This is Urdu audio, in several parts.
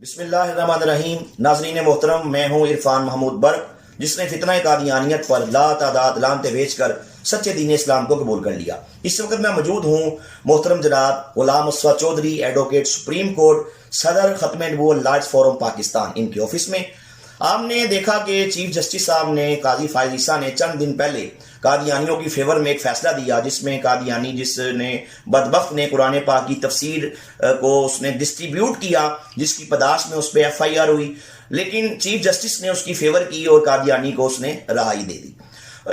بسم اللہ الرحمن الرحیم. ناظرین محترم، میں ہوں عرفان محمود برق، جس نے فتنہ قادیانیت پر لا تعداد لعنتیں بھیج کر سچے دین اسلام کو قبول کر لیا. اس وقت میں موجود ہوں محترم جناب Ghulam Mustafa Chaudhry, advocate supreme court, صدر ختم نبوت لارڈز فورم پاکستان، ان کے آفس میں. آپ نے دیکھا کہ چیف جسٹس صاحب نے قاضی فائز عیسیٰ نے چند دن پہلے قادیانیوں کی فیور میں ایک فیصلہ دیا، جس میں قادیانی جس نے بدبخت نے قرآن پاک کی تفسیر کو اس نے ڈسٹریبیوٹ کیا، جس کی پداش میں اس پہ FIR ہوئی، لیکن چیف جسٹس نے اس کی فیور کی اور قادیانی کو اس نے رہائی دے دی.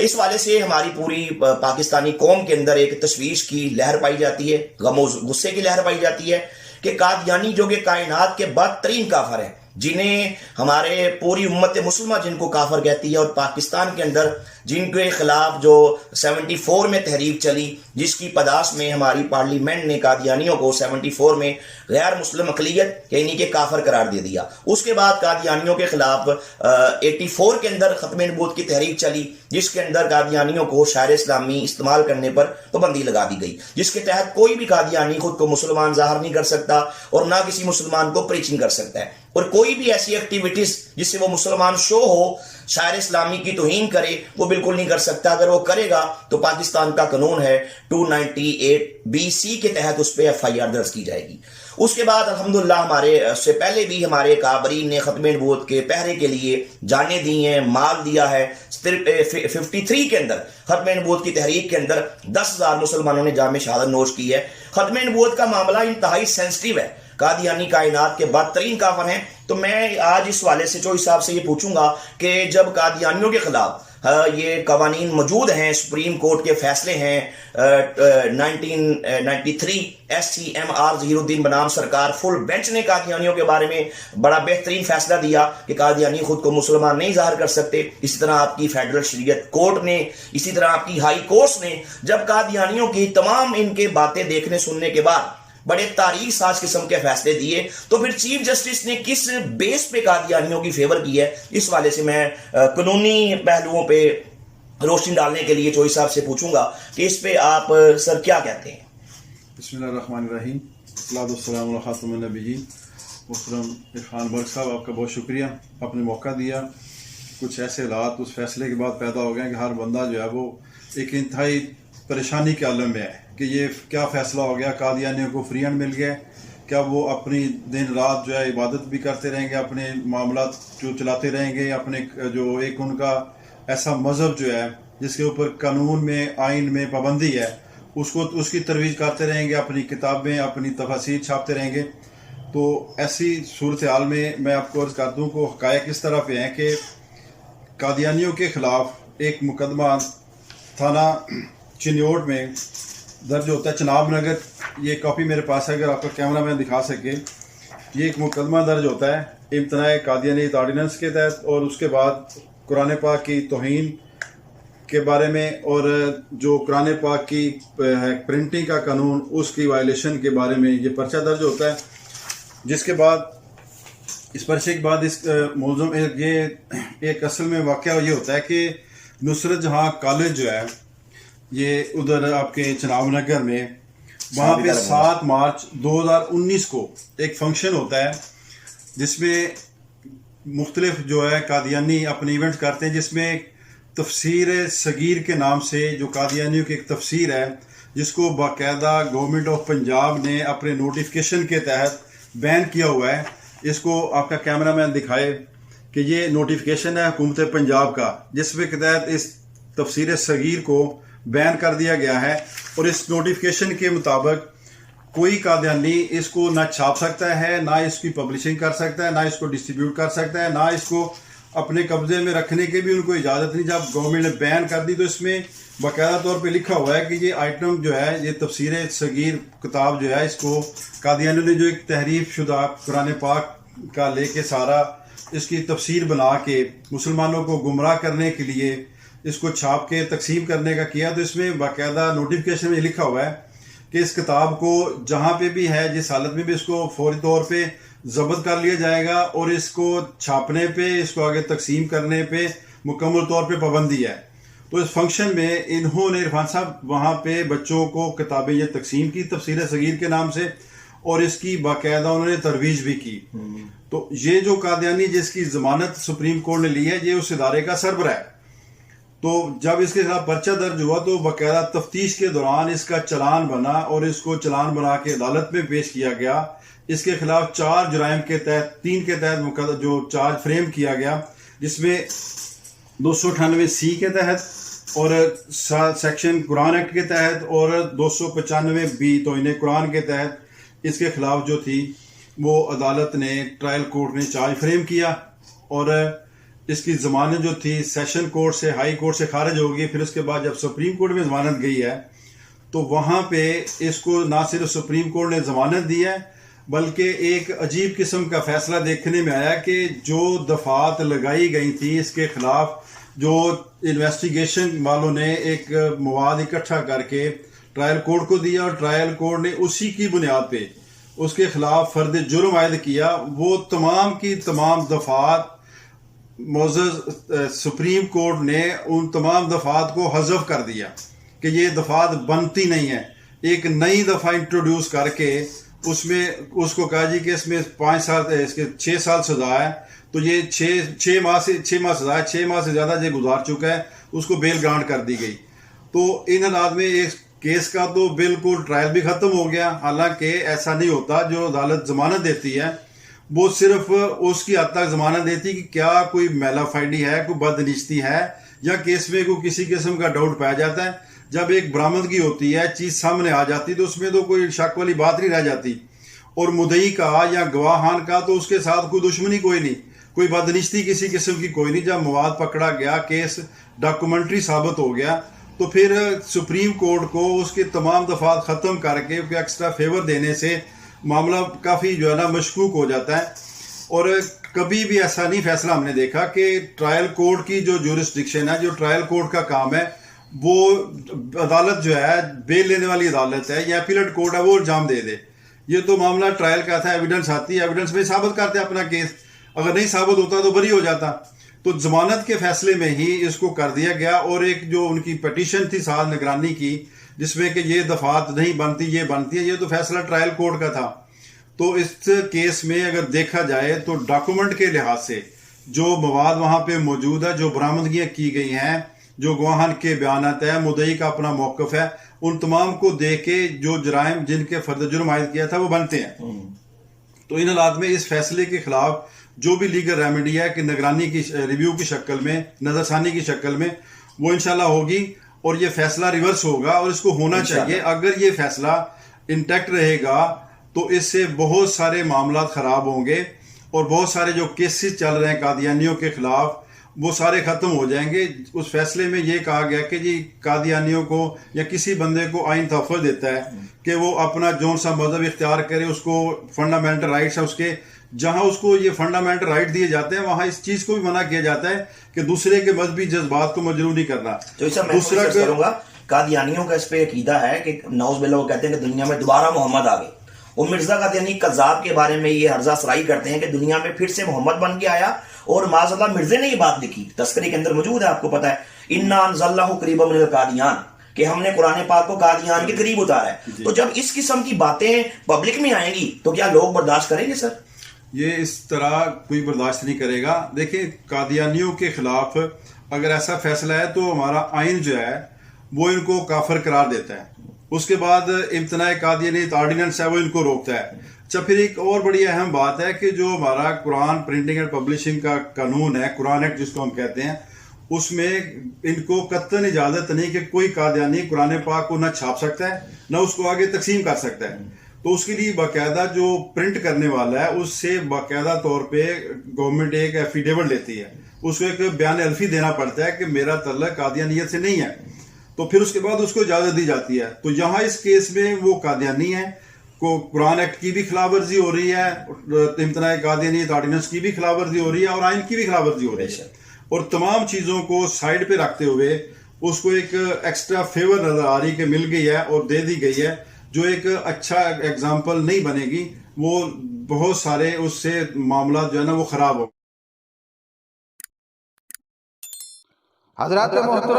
اس والے سے ہماری پوری پاکستانی قوم کے اندر ایک تشویش کی لہر پائی جاتی ہے، غم و غصے کی لہر پائی جاتی ہے کہ قادیانی جو کہ کائنات کے بدترین کافر ہیں، جنہیں ہمارے پوری امت مسلمہ جن کو کافر کہتی ہے، اور پاکستان کے اندر جن کے خلاف جو 74 میں تحریک چلی، جس کی پداش میں ہماری پارلیمنٹ نے قادیانیوں کو 74 میں غیر مسلم اقلیت یعنی کہ کافر قرار دے دیا. اس کے بعد قادیانیوں کے خلاف 84 کے اندر ختم نبوت کی تحریک چلی، جس کے اندر قادیانیوں کو شاعر اسلامی استعمال کرنے پر پابندی لگا دی گئی، جس کے تحت کوئی بھی قادیانی خود کو مسلمان ظاہر نہیں کر سکتا اور نہ کسی مسلمان کو پریچنگ کر سکتا ہے، اور کوئی بھی ایسی ایکٹیویٹیز جس سے وہ مسلمان شو ہو، شاعر اسلامی کی توہین کرے، وہ بالکل نہیں کر سکتا. اگر وہ کرے گا تو پاکستان کا قانون ہے 298BC کے تحت اس پہ FIR درج کی جائے گی. اس کے بعد الحمدللہ ہمارے سے پہلے بھی ہمارے کابرین نے ختم نبوت کے پہرے کے لیے جانیں دی ہیں، مال دیا ہے. 53 کے اندر ختم نبوت کی تحریک کے اندر 10,000 مسلمانوں نے جام شہادت نوش کی ہے. ختم نبوت کا معاملہ انتہائی سینسٹیو ہے، قادیانی کائنات کے بدترین کافر ہیں. تو میں آج اس والے سے چوہدری صاحب سے یہ پوچھوں گا کہ جب قادیانیوں کے خلاف یہ قوانین موجود ہیں، سپریم کورٹ کے فیصلے ہیں، 1993 SCMR ظہیر الدین بنام سرکار فل بینچ نے قادیانیوں کے بارے میں بڑا بہترین فیصلہ دیا کہ قادیانی خود کو مسلمان نہیں ظاہر کر سکتے. اسی طرح آپ کی فیڈرل شریعت کورٹ نے، اسی طرح آپ کی ہائی کورٹس نے جب قادیانیوں کی تمام ان کے باتیں دیکھنے سننے کے بعد بڑے تاریخ ساز قسم کے فیصلے دیے، تو پھر چیف جسٹس نے کس بیس پہ قادیانیوں کی فیور کی ہے؟ اس والے سے میں قانونی پہلوؤں پہ روشنی ڈالنے کے لیے چوہدری صاحب سے پوچھوں گا کہ اس پہ آپ سر کیا کہتے ہیں؟ بسم اللہ الرحمن الرحیم، والصلاۃ والسلام علی خاتم النبیین. محترم عرفان برق صاحب، آپ کا بہت شکریہ، آپ نے موقع دیا. کچھ ایسے حالات اس فیصلے کے بعد پیدا ہو گئے کہ ہر بندہ جو ہے وہ ایک انتہائی پریشانی کے عالم میں ہے کہ یہ کیا فیصلہ ہو گیا. قادیانیوں کو فری ہینڈ مل گیا، کیا وہ اپنی دن رات جو ہے عبادت بھی کرتے رہیں گے، اپنے معاملات جو چلاتے رہیں گے، اپنے جو ایک ان کا ایسا مذہب جو ہے جس کے اوپر قانون میں آئین میں پابندی ہے، اس کی ترویج کرتے رہیں گے، اپنی کتابیں اپنی تفاسیر چھاپتے رہیں گے. تو ایسی صورتحال میں میں آپ کو عرض کر دوں کہ حقائق اس طرح پہ ہیں کہ قادیانیوں کے خلاف ایک مقدمہ تھانہ چنیوٹ میں درج ہوتا ہے، چناب نگر. یہ کاپی میرے پاس ہے، اگر آپ کا کیمرہ مین دکھا سکے. یہ ایک مقدمہ درج ہوتا ہے امتناع قادیانیت آرڈیننس کے تحت، اور اس کے بعد قرآن پاک کی توہین کے بارے میں، اور جو قرآن پاک کی پرنٹنگ کا قانون اس کی وائلیشن کے بارے میں یہ پرچہ درج ہوتا ہے. جس کے بعد اس پرچے کے بعد اس موضوع یہ ایک اصل میں واقعہ یہ ہوتا ہے کہ نصرت جہاں کالج جو ہے یہ ادھر آپ کے چناب نگر میں، وہاں پہ 7 مارچ 2019 کو ایک فنکشن ہوتا ہے جس میں مختلف جو ہے قادیانی اپنے ایونٹ کرتے ہیں، جس میں تفسیر صغیر کے نام سے جو قادیانیوں کی ایک تفسیر ہے، جس کو باقاعدہ گورنمنٹ آف پنجاب نے اپنے نوٹیفکیشن کے تحت بین کیا ہوا ہے. اس کو آپ کا کیمرہ مین دکھائے کہ یہ نوٹیفکیشن ہے حکومت پنجاب کا، جس کے تحت اس تفسیر صغیر کو بین کر دیا گیا ہے. اور اس نوٹیفکیشن کے مطابق کوئی قادیانی اس کو نہ چھاپ سکتا ہے، نہ اس کی پبلشنگ کر سکتا ہے، نہ اس کو ڈسٹریبیوٹ کر سکتا ہے، نہ اس کو اپنے قبضے میں رکھنے کی بھی ان کو اجازت نہیں. جب گورنمنٹ نے بین کر دی تو اس میں باقاعدہ طور پہ لکھا ہوا ہے کہ یہ آئٹم جو ہے، یہ تفسیر صغیر کتاب جو ہے، اس کو قادیانیوں نے جو ایک تحریف شدہ قرآن پاک کا لے کے سارا اس کی تفسیر بنا کے مسلمانوں کو گمراہ کرنے کے لیے اس کو چھاپ کے تقسیم کرنے کا کیا. تو اس میں باقاعدہ نوٹیفکیشن میں لکھا ہوا ہے کہ اس کتاب کو جہاں پہ بھی ہے، جس حالت میں بھی، اس کو فوری طور پہ ضبط کر لیا جائے گا، اور اس کو چھاپنے پہ، اس کو آگے تقسیم کرنے پہ مکمل طور پہ پابندی ہے. تو اس فنکشن میں انہوں نے عرفان صاحب وہاں پہ بچوں کو کتابیں یہ تقسیم کی تفسیر صغیر کے نام سے، اور اس کی باقاعدہ انہوں نے ترویج بھی کی. تو یہ جو قادیانی جس کی ضمانت سپریم کورٹ نے لی ہے یہ اس ادارے کا سربراہ ہے. تو جب اس کے خلاف پرچہ درج ہوا تو باقاعدہ تفتیش کے دوران اس کا چلان بنا اور اس کو چلان بنا کے عدالت میں پیش کیا گیا. اس کے خلاف 4 جرائم کے تحت 3 کے تحت جو چارج فریم کیا گیا، جس میں 298C کے تحت اور سیکشن قرآن ایکٹ کے تحت اور 295B توہین قرآن کے تحت اس کے خلاف جو تھی وہ عدالت نے ٹرائل کورٹ نے چارج فریم کیا. اور اس کی ضمانت جو تھی سیشن کورٹ سے ہائی کورٹ سے خارج ہوگی. پھر اس کے بعد جب سپریم کورٹ میں ضمانت گئی ہے تو وہاں پہ اس کو نہ صرف سپریم کورٹ نے ضمانت دی ہے بلکہ ایک عجیب قسم کا فیصلہ دیکھنے میں آیا کہ جو دفعات لگائی گئی تھی اس کے خلاف جو انویسٹیگیشن والوں نے ایک مواد اکٹھا کر کے ٹرائل کورٹ کو دیا اور ٹرائل کورٹ نے اسی کی بنیاد پہ اس کے خلاف فرد جرم عائد کیا. وہ تمام کی تمام دفعات معزز سپریم کورٹ نے ان تمام دفعات کو حذف کر دیا کہ یہ دفعات بنتی نہیں ہیں. ایک نئی دفعہ انٹروڈیوس کر کے اس میں اس کو کہا جی کہ اس میں 5 سال اس کے 6 سال سزا ہے تو یہ 6 ماہ سزا ہے، 6 ماہ سے زیادہ یہ گزار چکا ہے، اس کو بیل گرانٹ کر دی گئی. تو ان حالات میں ایک کیس کا تو بالکل ٹرائل بھی ختم ہو گیا. حالانکہ ایسا نہیں ہوتا. جو عدالت ضمانت دیتی ہے وہ صرف اس کی حد تک ضمانت دیتی کہ کیا کوئی میلا فائڈی ہے، کوئی بدنشتی ہے یا کیس میں کوئی کسی قسم کا ڈاؤٹ پایا جاتا ہے. جب ایک برآمدگی ہوتی ہے، چیز سامنے آ جاتی تو اس میں تو کوئی شک والی بات نہیں رہ جاتی. اور مدعی کا یا گواہان کا تو اس کے ساتھ کوئی دشمنی کوئی نہیں، کوئی بدنشتی کسی قسم کی کوئی نہیں. جب مواد پکڑا گیا، کیس ڈاکومنٹری ثابت ہو گیا تو پھر سپریم کورٹ کو اس کے تمام دفعات ختم کر کے ایکسٹرا فیور دینے سے معاملہ کافی جو ہے نا مشکوک ہو جاتا ہے. اور کبھی بھی ایسا نہیں فیصلہ ہم نے دیکھا کہ ٹرائل کورٹ کی جو جورسڈکشن ہے، جو ٹرائل کورٹ کا کام ہے، وہ عدالت جو ہے بیل لینے والی عدالت ہے یا اپیلٹ کورٹ ہے وہ انجام دے دے. یہ تو معاملہ ٹرائل کا تھا. ایویڈنس آتی ہے، ایویڈنس میں ثابت کرتے اپنا کیس. اگر نہیں ثابت ہوتا تو بری ہو جاتا. تو ضمانت کے فیصلے میں ہی اس کو کر دیا گیا. اور ایک جو ان کی پٹیشن تھی سال نگرانی کی جس میں کہ یہ دفعات نہیں بنتی یہ بنتی ہے، یہ تو فیصلہ ٹرائل کورٹ کا تھا. تو اس کیس میں اگر دیکھا جائے تو ڈاکومنٹ کے لحاظ سے جو مواد وہاں پہ موجود ہے، جو برآمدگیاں کی گئی ہیں، جو گواہان کے بیانات ہے، مدعی کا اپنا موقف ہے، ان تمام کو دیکھ کے جو جرائم جن کے فرد جرم عائد کیا تھا وہ بنتے ہیں. تو ان حالات میں اس فیصلے کے خلاف جو بھی لیگل ریمیڈی ہے کہ نگرانی کی ریویو کی شکل میں، نظر ثانی کی شکل میں، وہ انشاءاللہ ہوگی اور یہ فیصلہ ریورس ہوگا. اور اس کو ہونا چاہیے. اگر یہ فیصلہ انٹیکٹ رہے گا تو اس سے بہت سارے معاملات خراب ہوں گے اور بہت سارے جو کیسز چل رہے ہیں قادیانیوں کے خلاف وہ سارے ختم ہو جائیں گے. اس فیصلے میں یہ کہا گیا کہ جی قادیانیوں کو یا کسی بندے کو آئین تحفظ دیتا ہے کہ وہ اپنا جون سا مذہب اختیار کرے. اس کو فنڈامنٹل رائٹس ہے اس کے، جہاں اس کو یہ فنڈامنٹل رائٹ دیے جاتے ہیں وہاں اس چیز کو بھی منع کیا جاتا ہے کہ دوسرے کے مذہبی جذبات کو مجروح نہیں کرنا. دوسرا کروں گا، قادیانیوں کا اس پہ عقیدہ ہے کہ نعوذ باللہ وہ کہتے ہیں کہ دنیا میں دوبارہ محمد آ گئے. اور مرزا قادیانی کذاب کے بارے میں یہ ہرزہ سرائی کرتے ہیں کہ دنیا میں پھر سے محمد بن کے آیا. اور معاذ اللہ مرزے نے یہ بات لکھی، تذکرے کے اندر موجود ہے، آپ کو پتا ہے انا انزلناہ قریبا من القادیان، کہ ہم نے قرآن پاک کو قادیان کے قریب اتارا ہے. تو جب اس قسم کی باتیں پبلک میں آئیں گی تو کیا لوگ برداشت کریں گے سر؟ یہ اس طرح کوئی برداشت نہیں کرے گا. دیکھیں قادیانیوں کے خلاف اگر ایسا فیصلہ ہے تو ہمارا آئین جو ہے وہ ان کو کافر قرار دیتا ہے. اس کے بعد امتناع قادیانیت آرڈیننس ہے وہ ان کو روکتا ہے. اچھا، پھر ایک اور بڑی اہم بات ہے کہ جو ہمارا قرآن پرنٹنگ اینڈ پبلشنگ کا قانون ہے، قرآن ایکٹ جس کو ہم کہتے ہیں، اس میں ان کو قطعاً اجازت نہیں کہ کوئی قادیانی قرآن پاک کو نہ چھاپ سکتا ہے نہ اس کو آگے تقسیم کر سکتا ہے. تو اس کے لیے باقاعدہ جو پرنٹ کرنے والا ہے اس سے باقاعدہ طور پہ گورنمنٹ ایک ایفیڈیوٹ لیتی ہے، اس کو ایک بیان الفی دینا پڑتا ہے کہ میرا تعلق قادیانیت سے نہیں ہے. تو پھر اس کے بعد اس کو اجازت دی جاتی ہے. تو یہاں اس کیس میں وہ قادیانی ہے کو قرآن ایکٹ کی بھی خلاف ورزی ہو رہی ہے، امتناع قادیانیت آرڈیننس کی بھی خلاف ورزی ہو رہی ہے اور آئین کی بھی خلاف ورزی ہو رہی ہے. اور تمام چیزوں کو سائڈ پہ رکھتے ہوئے اس کو ایک ایکسٹرا فیور نظر آ رہی کہ مل گئی ہے اور دے دی گئی ہے، جو ایک اچھا ایگزامپل نہیں بنے گی. وہ بہت سارے اس سے معاملات جو ہے نا وہ خراب ہو. حضرات محترم